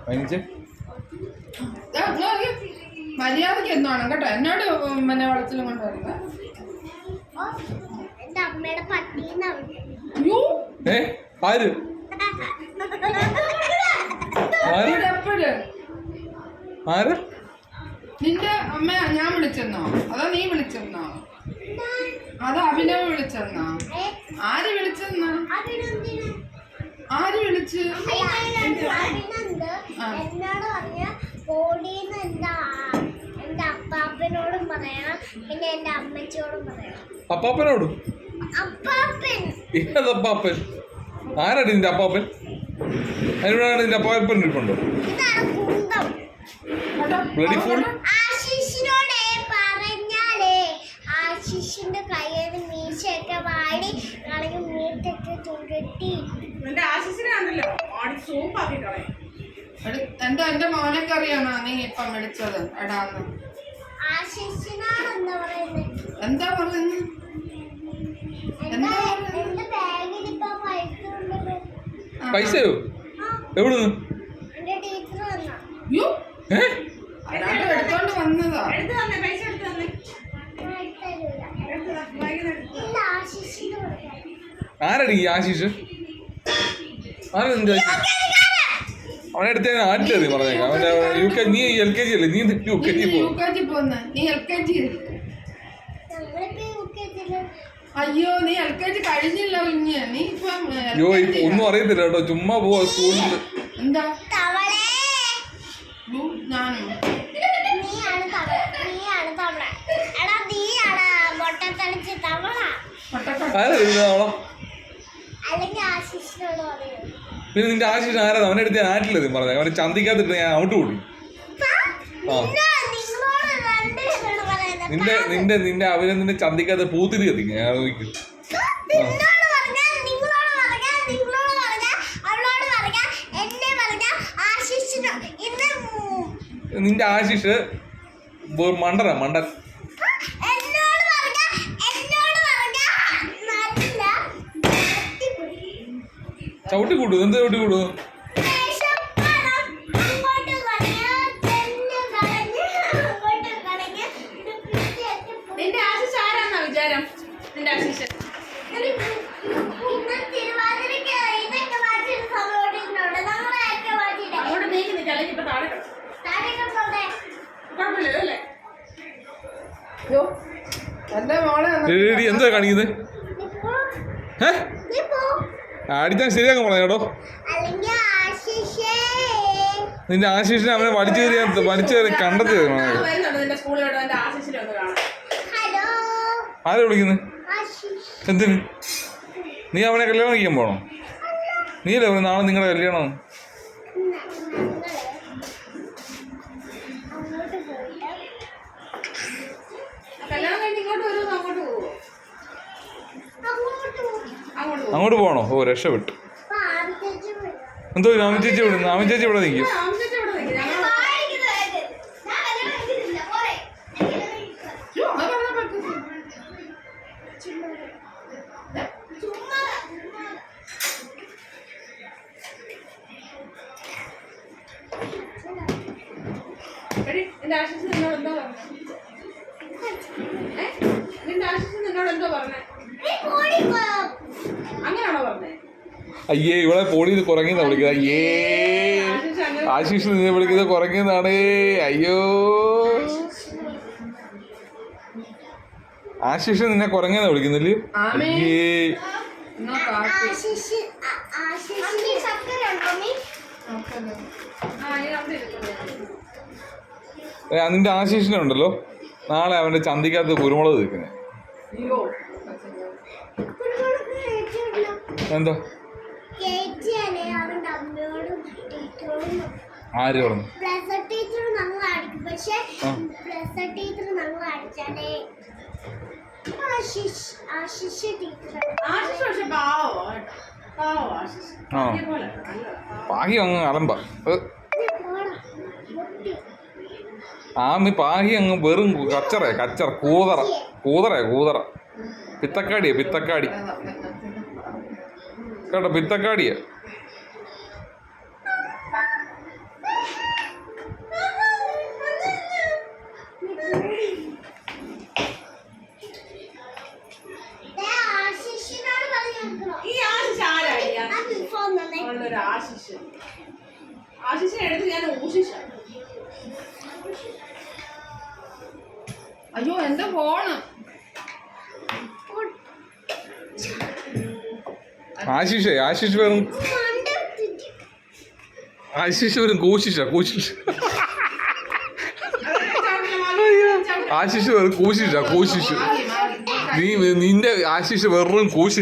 പതിനഞ്ച് മര്യാദക്ക് എന്താണ് കേട്ടോ എന്നോട് പിന്നെ വളച്ചിലും കൊണ്ടുവരുന്നത്. ആര് ആര് നിന്റെ അമ്മ ഞാൻ വിളിച്ചെന്നോ അതോ നീ വിളിച്ചെന്നോ അതോ അഭിനവ് വിളിച്ചെന്നോ? ആര് വിളിച്ചെന്നോ? ആര് വിളിച്ച്? അപ്പാപ്പനോടും പറയണം, പിന്നെ എന്റെ അമ്മച്ചിയോടും പറയണം. അപ്പാപ്പനോടും? ഏത് അപ്പാപ്പൻ? ആരാണ് നിന്റെ അപ്പാപ്പൻ? അതിനോടാണ് നിന്റെ അപ്പാപ്പൻ ഇരിപ്പുണ്ടോ? ആശിഷിനോടെ പറഞ്ഞാലേ ആശിഷിന്റെ കയ്യിൽ മീശയൊക്കെ വാടി കളയും, മീറ്റൊക്കെ ചുരുട്ടി. എന്റെ മോനൊക്കെ അറിയാണോ നീ ഇപ്പം വിളിച്ചത്? എടാന്ന് എന്താ പറയുന്നത്? പൈസയോ? എവിടുന്ന്? എടുത്തോണ്ട് വന്നതാ. ആരാടി ഈ ആശിഷ്? ആരാ നിന്റെ? അവനെ അടുത്ത് ഞാൻ ആറ്റിലതി പറഞ്ഞേക്കാം. അവന്റെ നീ LKG അല്ലേ? നീ UKG പോന്ന? നീ LKG? അയ്യോ നീ LKG കഴിഞ്ഞില്ല കുഞ്ഞ്. നീ ഇപ്പം ഒന്നും അറിയത്തില്ല കേട്ടോ, ചുമ്മാ പോവാ സ്കൂളിൽ. എന്താ ഞാനും പിന്നെ നിന്റെ ആശിഷ് ആരാ? അവനെ അടുത്ത് ഞാൻ ആറ്റിലതി പറഞ്ഞേക്കാം. അവനെ ചന്തിക്കാത്തിട്ട് ഞാൻ ഔട്ട് കൂടി. നിന്റെ അഭിനന്ദന്റെ ചന്തിക്കാത്ത പൂത്തിരി കത്തിക്ക ഞാൻ നോക്കി. നിന്റെ ആശിഷ് മണ്ടൻ ചവിട്ടി കൂട്ടു. എന്ത് ചവിട്ടി കൂട്ടു? എന്താ കാണിക്കുന്നത്? അടിച്ചാൻ ശരിയാക്കാൻ പറഞ്ഞ കേട്ടോ. നിന്റെ ആശിഷിനെ അവനെ വലിച്ചു കയറി കണ്ടെത്തി. ആരെ വിളിക്കുന്നത്? എന്തിന്? നീ അവനെ കല്യാണം കഴിക്കാൻ പോണോ? നീയല്ലേ പറഞ്ഞു നാളെ നിങ്ങളുടെ കല്യാണം? അങ്ങോട്ട് പോകണോ? ഓ രക്ഷപ്പെട്ടു. എന്തോ രാമൻ ചേച്ചി വിടുന്നു. രാമൻ ചേച്ചി ഇവിടെ നിൽക്കും. അയ്യേ ഇവിടെ പോളിന്ന് കുറങ്ങിന്നാ വിളിക്കുന്നത്. അയ്യേ ആശിഷ് നിന്നെ വിളിക്കുന്നത് കുറങ്ങിന്നാണ്. അയ്യോ ആശിഷ് നിന്നെ കുറങ്ങിന്നാ വിളിക്കുന്നില്ലേ? അയ്യേ നിന്റെ ആശിഷിനുണ്ടല്ലോ നാളെ അവന്റെ ചന്തിക്കകത്ത് കുരുമുളക് തീർക്കുന്നത്. എന്താ ആര് പറഞ്ഞു? പാഹി അങ്ങ് അലമ്പ. പാഹി അങ്ങ് വെറും കച്ചറ കൂതറ പിത്തക്കാടിയാ കേട്ടോ, പിത്തക്കാടിയാ. അവളുടെ ഒരു ആശിഷ്. ആശിഷിനെ എടുത്ത് ഞാൻ ഊഷിഷ. അയ്യോ എന്റെ ഫോണ്. ആശിഷ് വെറും കോശിഷ ആശിഷ് വെറും കോശിഷ. നീ നിന്റെ ആശിഷ് വെറും കോശി.